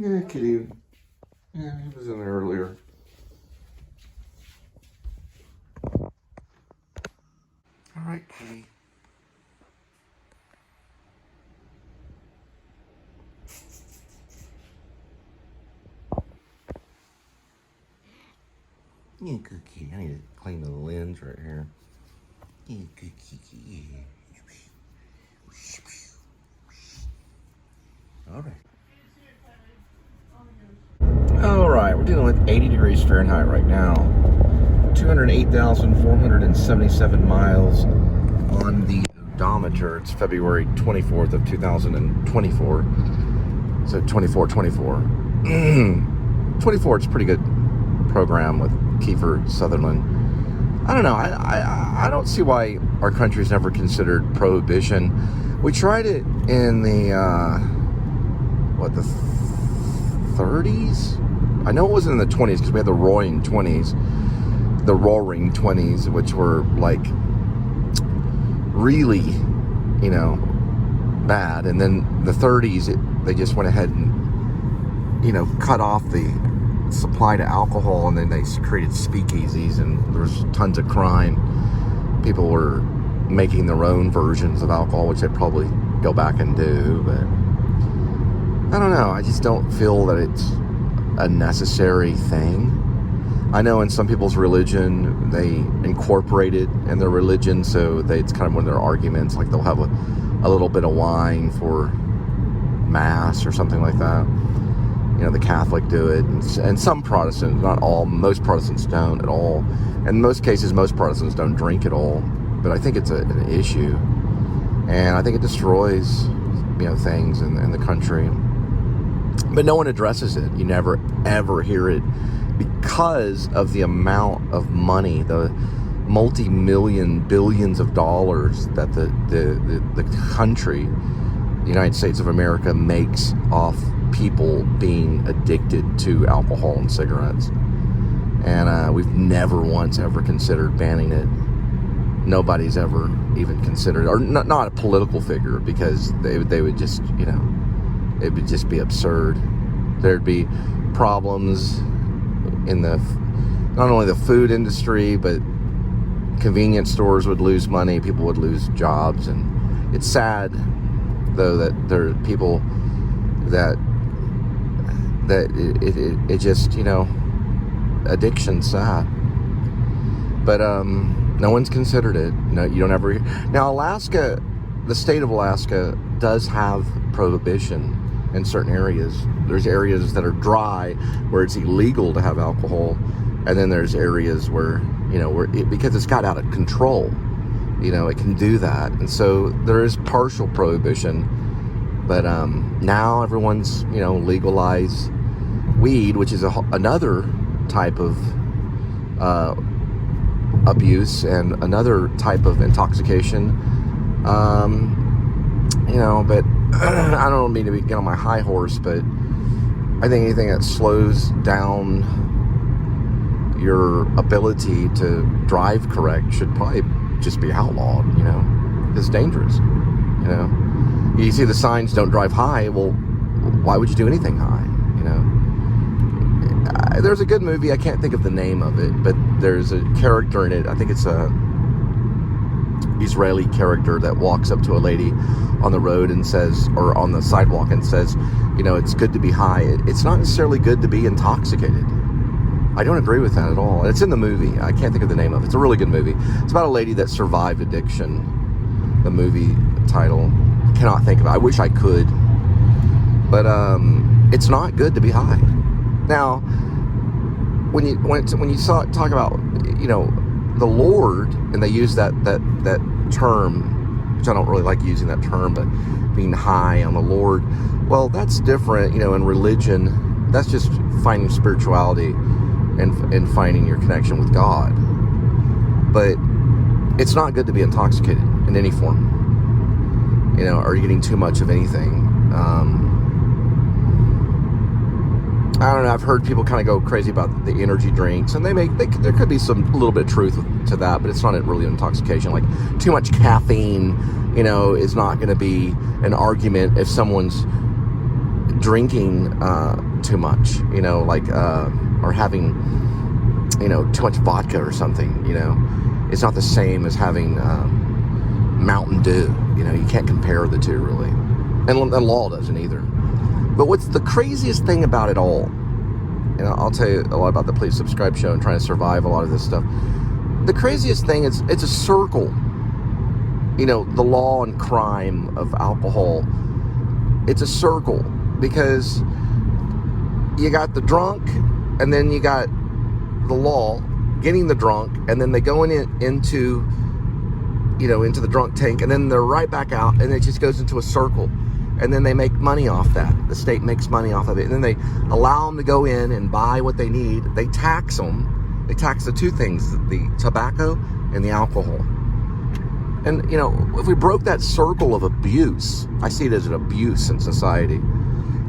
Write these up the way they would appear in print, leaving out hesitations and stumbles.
Yeah, kitty. Yeah, he was in there earlier. All right, kitty. Yeah, good kitty. I need to clean the lens right here. Yeah, good kitty. Yeah. All right. All right, we're dealing with 80 degrees Fahrenheit right now. 208,477 miles on the odometer. It's February 24th of 2024. So 24. 24, it's a pretty good program with Kiefer Sutherland. I don't know. I don't see why our country's never considered prohibition. We tried it in the, the 30s? I know it wasn't in the 20s because we had the roaring 20s, which were like really, bad. And then the 30s, they just went ahead and, cut off the supply to alcohol, and then they created speakeasies, and there was tons of crime. People were making their own versions of alcohol, which they'd probably go back and do, but I don't know. I just don't feel that it's a necessary thing. I know in some people's religion, they incorporate it in their religion, so it's kind of one of their arguments, like they'll have a little bit of wine for Mass or something like that. The Catholic do it, and some Protestants, not all, most Protestants don't at all. In most cases, most Protestants don't drink at all, but I think it's an issue, and I think it destroys, things in the country. But no one addresses it. You never, ever hear it because of the amount of money, the multi-million, billions of dollars that the country, the United States of America, makes off people being addicted to alcohol and cigarettes. And we've never once ever considered banning it. Nobody's ever even considered, or not a political figure, because they would just, it would just be absurd. There'd be problems in not only the food industry, but convenience stores would lose money, people would lose jobs. And it's sad, though, that there are people that it just, addiction's sad. But no one's considered it. No, you don't ever. Now, Alaska, the state of Alaska does have prohibition in certain areas. There's areas that are dry where it's illegal to have alcohol, and then there's areas where, because it's got out of control, it can do that. And so there is partial prohibition, but now everyone's, legalized weed, which is another type of abuse and another type of intoxication. But I don't mean to get on my high horse, but I think anything that slows down your ability to drive correct should probably just be outlawed. It's dangerous. You see the signs, don't drive high. Well, why would you do anything high? There's a good movie, I can't think of the name of it, but there's a character in it, I think it's a Israeli character that walks up to a lady on the road and says, or on the sidewalk, and says, it's good to be high. It's not necessarily good to be intoxicated. I don't agree with that at all. It's in the movie. I can't think of the name of it. It's a really good movie. It's about a lady that survived addiction. The movie title, cannot think of it. I wish I could. But it's not good to be high. Now, when you talk about, the Lord, and they use that term, which I don't really like using that term, but being high on the Lord, well, that's different. In religion, that's just finding spirituality and finding your connection with God. But it's not good to be intoxicated in any form, or getting too much of anything. I don't know, I've heard people kind of go crazy about the energy drinks, and there could be a little bit of truth to that, but it's not really intoxication. Like, too much caffeine, is not going to be an argument if someone's drinking too much, you know, like, or having, you know, too much vodka or something, you know. It's not the same as having Mountain Dew. You know, you can't compare the two, really. And law doesn't either. But what's the craziest thing about it all, and I'll tell you a lot about the Please Subscribe show and trying to survive a lot of this stuff. The craziest thing is it's a circle. You know, the law and crime of alcohol, it's a circle, because you got the drunk, and then you got the law getting the drunk, and then they go into the drunk tank, and then they're right back out, and it just goes into a circle, and then they make money off that. The state makes money off of it, and then they allow them to go in and buy what they need. They tax them. They tax the two things, the tobacco and the alcohol. And, you know, if we broke that circle of abuse, I see it as an abuse in society,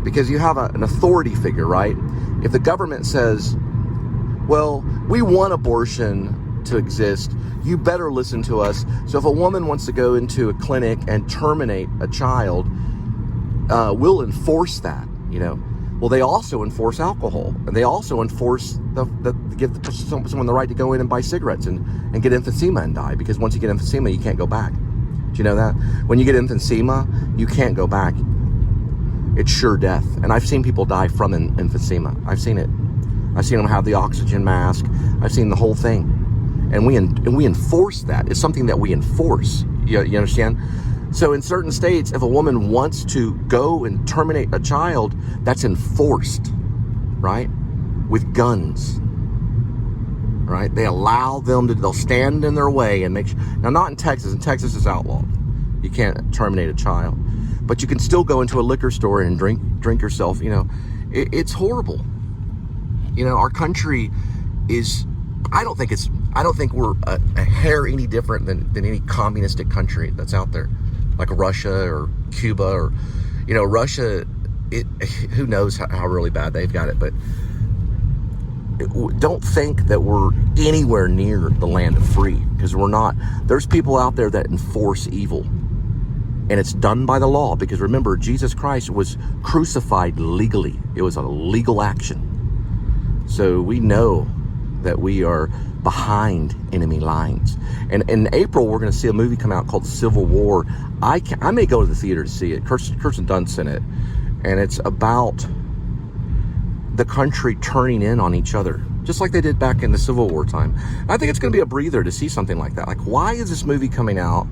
because you have an authority figure, right? If the government says, well, we want abortion to exist, you better listen to us. So if a woman wants to go into a clinic and terminate a child, we'll enforce that, you know. Well, they also enforce alcohol, and they also enforce give someone the right to go in and buy cigarettes and get emphysema and die, because once you get emphysema, you can't go back. Do you know that? When you get emphysema, you can't go back. It's sure death. And I've seen people die from emphysema. I've seen it. I've seen them have the oxygen mask. I've seen the whole thing. And we enforce that. It's something that we enforce. You understand? So in certain states, if a woman wants to go and terminate a child, that's enforced, right? With guns, right? They allow them to, they'll stand in their way and make sure. Now, not in Texas. In Texas, it's outlawed. You can't terminate a child. But you can still go into a liquor store and drink yourself, you know. It's horrible. You know, our country is, I don't think we're a hair any different than any communistic country that's out there, like Russia or Cuba, or, you know, Russia, who knows how really bad they've got it. But don't think that we're anywhere near the land of free, because we're not. There's people out there that enforce evil, and it's done by the law, because remember, Jesus Christ was crucified legally. It was a legal action. So we know that we are behind enemy lines. And in April, we're going to see a movie come out called Civil War. I may go to the theater to see it. Kirsten Dunst in it. And it's about the country turning in on each other, just like they did back in the Civil War time. I think it's going to be a breather to see something like that. Like, why is this movie coming out?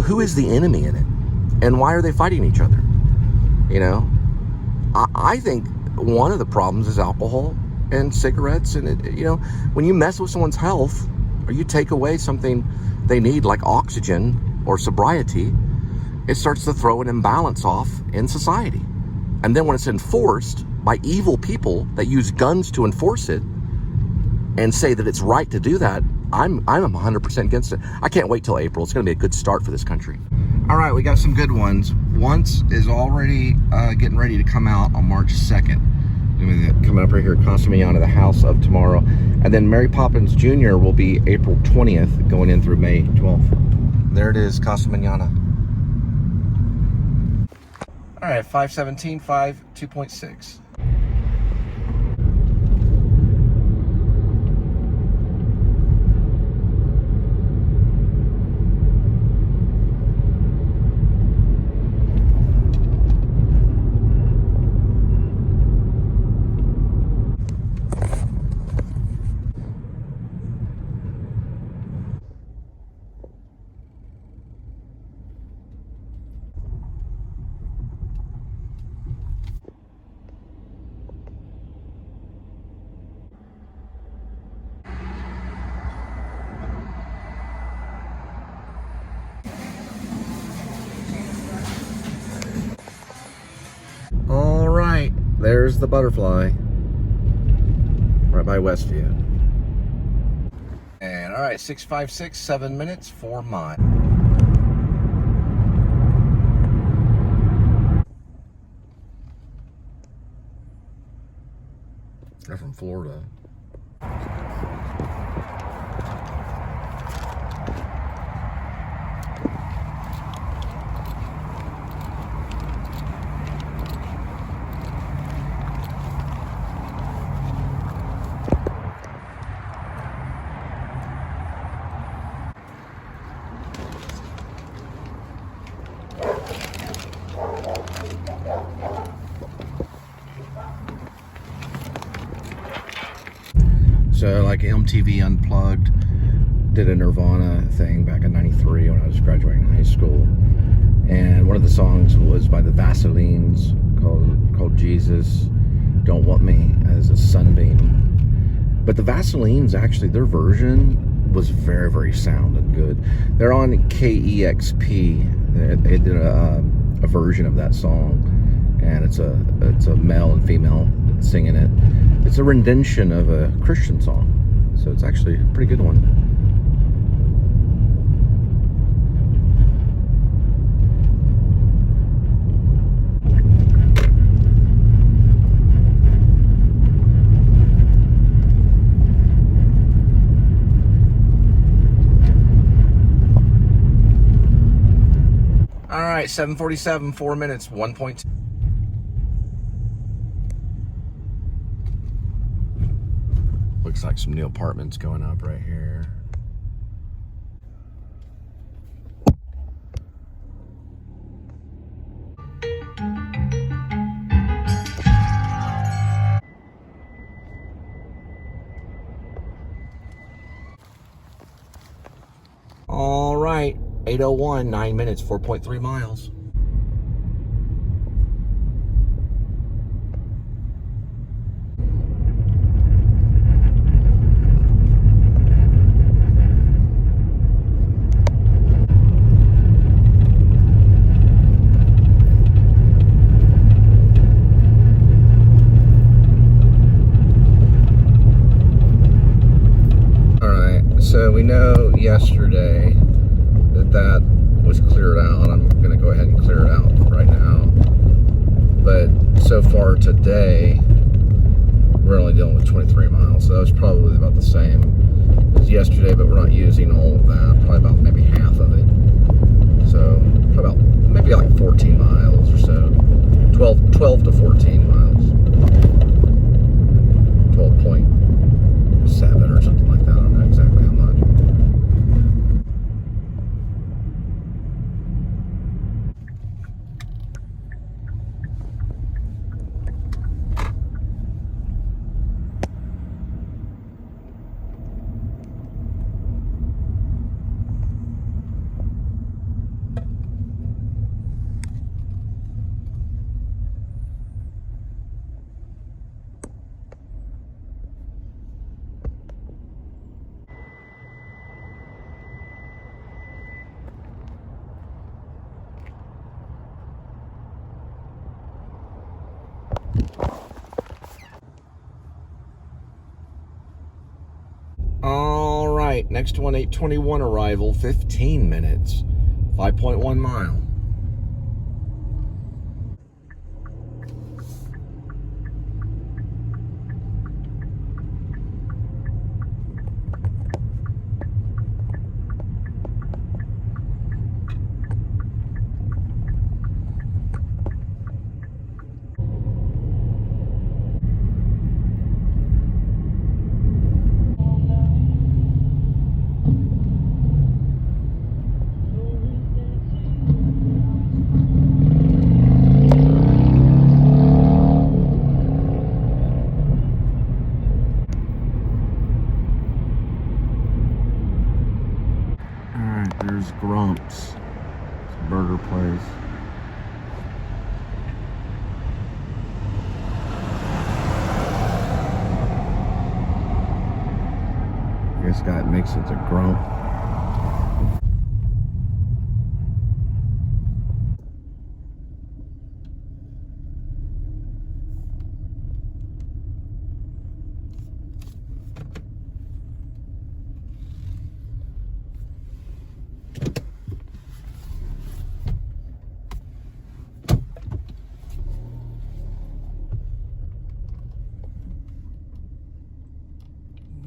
Who is the enemy in it? And why are they fighting each other? You know? I think one of the problems is alcohol and cigarettes, and you know, when you mess with someone's health, or you take away something they need, like oxygen or sobriety, it starts to throw an imbalance off in society. And then when it's enforced by evil people that use guns to enforce it and say that it's right to do that, I'm 100% against it. I can't wait till April. It's going to be a good start for this country. All right, we got some good ones. Once is already getting ready to come out on March 2nd. Coming up right here at Casa Manana, the House of Tomorrow. And then Mary Poppins Jr. will be April 20th, going in through May 12th. There it is, Casa Manana. All right, 517, 2.6. All right, there's the butterfly right by Westview. And all right, 656, 7 minutes, 4 miles. They're from Florida. So like MTV Unplugged did a Nirvana thing back in '93 when I was graduating high school, and one of the songs was by the Vaselines called Jesus Don't Want Me as a Sunbeam. But the Vaselines, actually, their version was very, very sound and good. They're on KEXP. They did a version of that song, and it's a male and female singing it. It's a rendition of a Christian song, so it's actually a pretty good one. All right, 7:47, 4 minutes, 1.2. Looks like some new apartments going up right here. All right, 8:01, 9 minutes, 4.3 miles. So we know yesterday that was cleared out. I'm going to go ahead and clear it out right now. But so far today, we're only dealing with 23 miles. So that was probably about the same as yesterday, but we're not using all of that. Probably about maybe half of it. So probably about maybe like 14 miles or so. 12 to 14 miles. 12.7 or something like that. I don't know exactly how much. All right, next one, 8:21 arrival, 15 minutes, 5.1 mile. There's Grumps. It's a burger place. This guy makes it a Grump.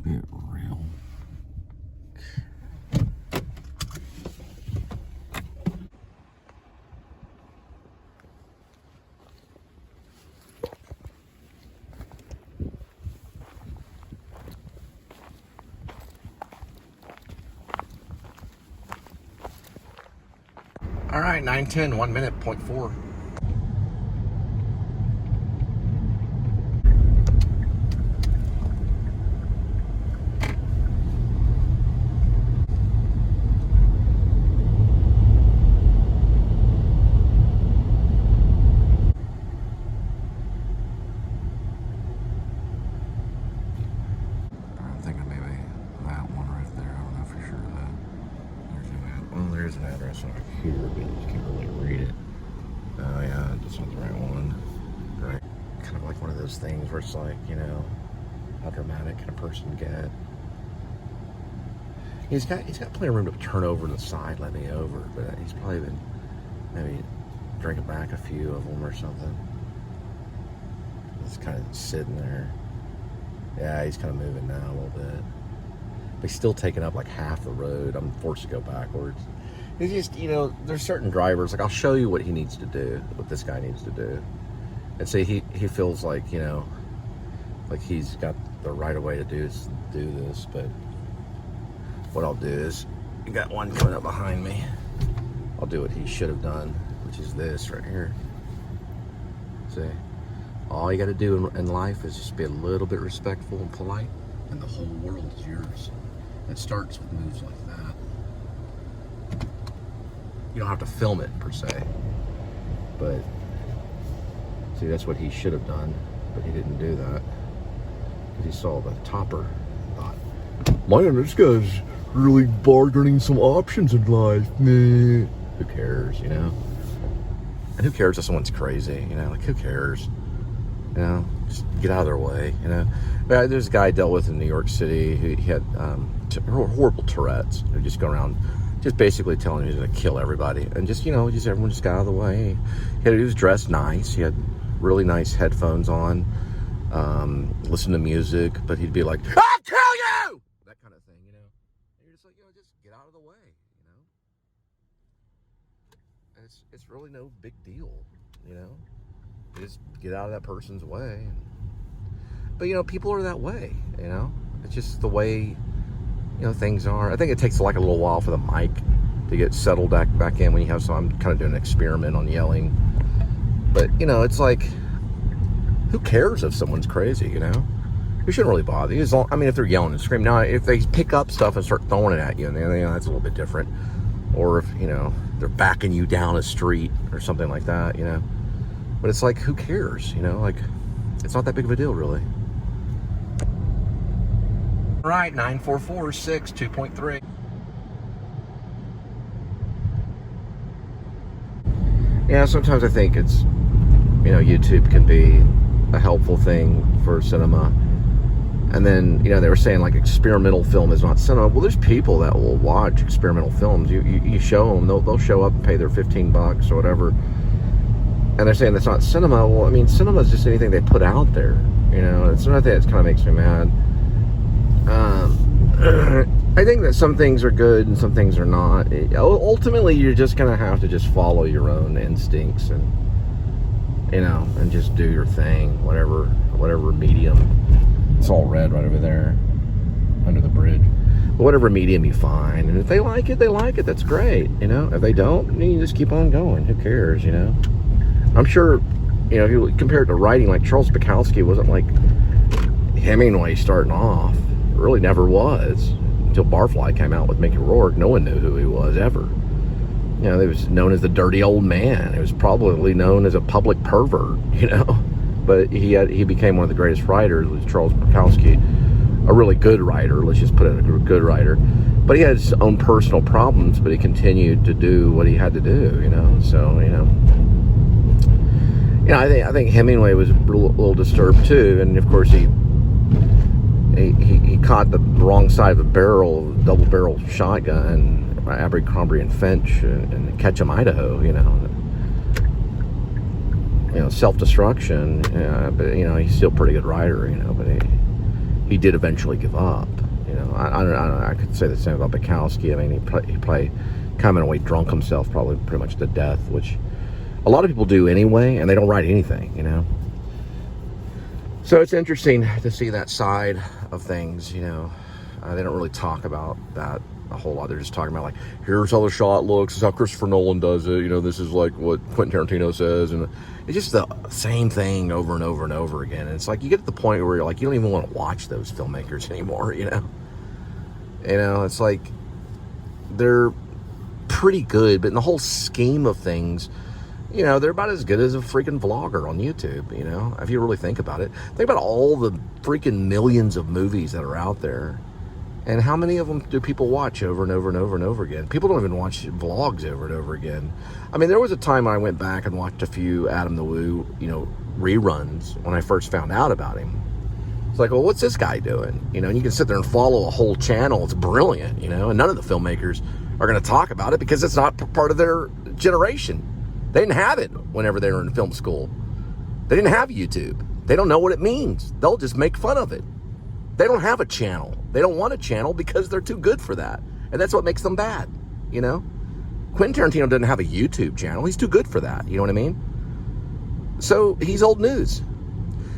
Bit real. All right, 9:10, 1 minute, 0.4. address on a computer, but you just can't really read it. Oh yeah, that's not the right one. Right. Kind of like one of those things where it's like, you know, how dramatic can a person get? He's got plenty of room to turn over to the side, let me over, but he's probably been maybe drinking back a few of them or something. He's kind of sitting there. Yeah, he's kind of moving now a little bit. But he's still taking up like half the road. I'm forced to go backwards. It's just, you know, there's certain drivers, like I'll show you what he needs to do, what this guy needs to do. And say he feels like, you know, like he's got the right of way to do this, but what I'll do is, you got one coming up behind me. I'll do what he should have done, which is this right here. See? All you got to do in life is just be a little bit respectful and polite, and the whole world is yours. It starts with moves like that. You don't have to film it, per se. But, see, that's what he should have done, but he didn't do that. Because he saw the topper and thought, man, this guy's really bargaining some options in life. Meh. Who cares, you know? And who cares if someone's crazy, you know? Like, who cares? You know, just get out of their way, you know? But there's a guy I dealt with in New York City who he had horrible Tourette's, who just go around just basically telling you he's going to kill everybody. And just, you know, just everyone just got out of the way. He was dressed nice. He had really nice headphones on, listen to music, but he'd be like, I'll kill you! That kind of thing, you know? And you're just like, you know, just get out of the way, you know? And it's really no big deal, you know? Just get out of that person's way. But, you know, people are that way, you know? It's just the way, you know, things are. I think it takes like a little while for the mic to get settled back in when you have some. I'm kind of doing an experiment on yelling. But, you know, it's like, who cares if someone's crazy, you know? It shouldn't really bother you. I mean, if they're yelling and screaming. Now, if they pick up stuff and start throwing it at you, and you know, that's a little bit different. Or if, you know, they're backing you down a street or something like that, you know? But it's like, who cares, you know? Like, it's not that big of a deal, really. All right, 9446, 2.3. Yeah, sometimes I think it's, you know, YouTube can be a helpful thing for cinema. And then, you know, they were saying like experimental film is not cinema. Well, there's people that will watch experimental films. You show them, they'll show up and pay their $15 or whatever. And they're saying that's not cinema. Well, I mean, cinema is just anything they put out there. You know, it's not that kind of makes me mad. I think that some things are good and some things are not. Ultimately, you're just going to have to just follow your own instincts and, you know, and just do your thing, whatever medium. It's all red right over there under the bridge. But whatever medium you find, and if they like it, they like it. That's great, you know. If they don't, you just keep on going. Who cares, you know? I'm sure, you know, if you compare it to writing, like Charles Bukowski wasn't like Hemingway starting off. It really never was. Until Barfly came out with Mickey Rourke, no one knew who he was ever. You know, he was known as the dirty old man. He was probably known as a public pervert, you know. But he became one of the greatest writers, was Charles Bukowski. A really good writer, let's just put it, a good writer. But he had his own personal problems, but he continued to do what he had to do, you know. So, you know, I think Hemingway was a little disturbed too, and of course he caught the wrong side of a double barrel shotgun by Abercrombie and Finch in Ketchum, Idaho, you know, self-destruction. But you know, he's still a pretty good writer, you know. But he did eventually give up. You know, I don't know. I could say the same about Bukowski. I mean, he probably kind of in a way drunk himself, probably pretty much to death, which a lot of people do anyway, and they don't write anything, you know. So it's interesting to see that side of things, you know. They don't really talk about that a whole lot. They're just talking about, like, here's how the shot looks, this is how Christopher Nolan does it, you know, this is like what Quentin Tarantino says, and it's just the same thing over and over and over again. And it's like, you get to the point where you're like, you don't even want to watch those filmmakers anymore, you know. You know, it's like, they're pretty good, but in the whole scheme of things, you know, they're about as good as a freaking vlogger on YouTube, you know, if you really think about it. Think about all the freaking millions of movies that are out there. And how many of them do people watch over and over and over and over again? People don't even watch vlogs over and over again. I mean, there was a time when I went back and watched a few A.D.W.C, reruns when I first found out about him. It's like, well, what's this guy doing? And you can sit there and follow a whole channel. It's brilliant, and none of the filmmakers are going to talk about it because it's not part of their generation. They didn't have it whenever they were in film school. They didn't have YouTube. They don't know what it means. They'll just make fun of it. They don't have a channel. They don't want a channel because they're too good for that. And that's what makes them bad, Quentin Tarantino doesn't have a YouTube channel. He's too good for that, you know what I mean? So he's old news.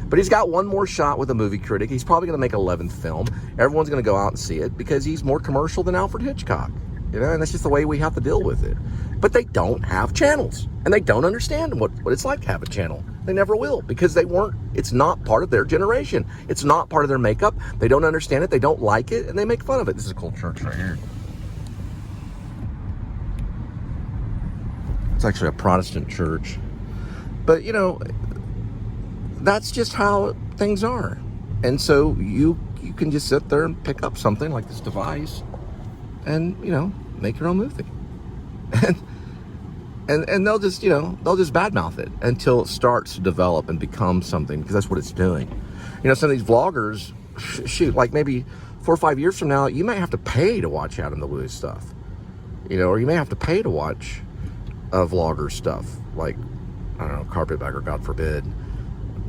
But he's got one more shot with a movie critic. He's probably going to make an 11th film. Everyone's going to go out and see it because he's more commercial than Alfred Hitchcock, and that's just the way we have to deal with it. But they don't have channels, and they don't understand what it's like to have a channel. They never will, because it's not part of their generation. It's not part of their makeup. They don't understand it. They don't like it, and they make fun of it. This is a cool church right here. It's actually a Protestant church. But, that's just how things are. And so you can just sit there and pick up something like this device and, make your own movie. And they'll just, they'll just badmouth it until it starts to develop and become something, because that's what it's doing. Some of these vloggers, shoot, like maybe 4 or 5 years from now, you may have to pay to watch A.D.W.C stuff, or you may have to pay to watch vlogger stuff, like, I don't know, Carpetbagger, God forbid.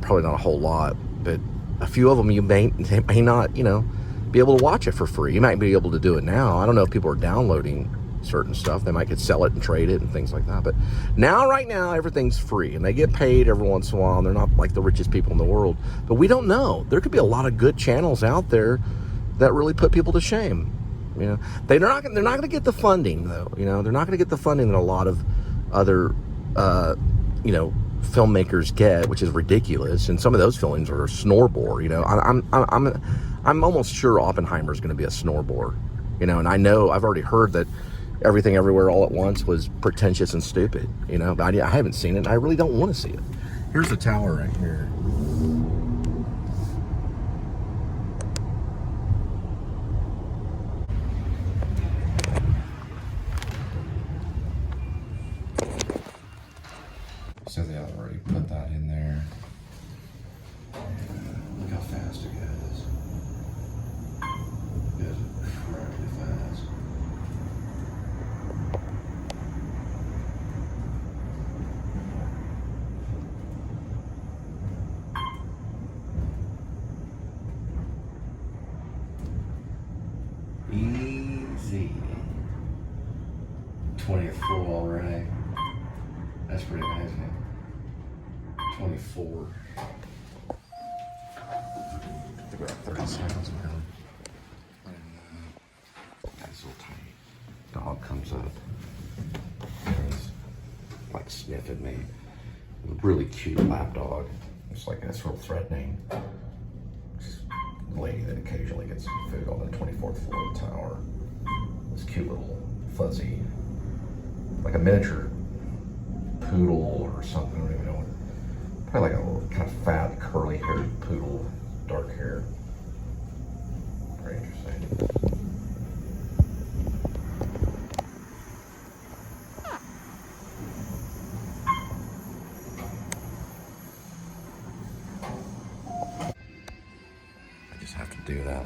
Probably not a whole lot, but a few of them you may not, be able to watch it for free. You might be able to do it now. I don't know if people are downloading certain stuff. They might could sell it and trade it and things like that. But right now, everything's free, and they get paid every once in a while, and they're not like the richest people in the world. But we don't know. There could be a lot of good channels out there that really put people to shame. They're not going to get the funding, though. They're not going to get the funding that a lot of other, filmmakers get, which is ridiculous. And some of those films are a snore bore. I'm almost sure Oppenheimer's going to be a snore bore. And I've already heard that Everything Everywhere All at Once was pretentious and stupid. But I haven't seen it, and I really don't want to see it. Here's the tower right here. So they already put that in there. And look how fast it goes. It goes incredibly fast. Easy. 20th floor already. That's pretty amazing. 24. They're about 30 seconds now. And this little tiny dog comes up. And he's like sniffing me. A really cute lap dog. It's like that's real threatening. This lady that occasionally gets some food on the 24th floor of the tower. This cute little fuzzy, like a miniature poodle or something. I don't even know what. Probably like a little kind of fat, curly-haired poodle, dark hair. Very interesting. I just have to do that.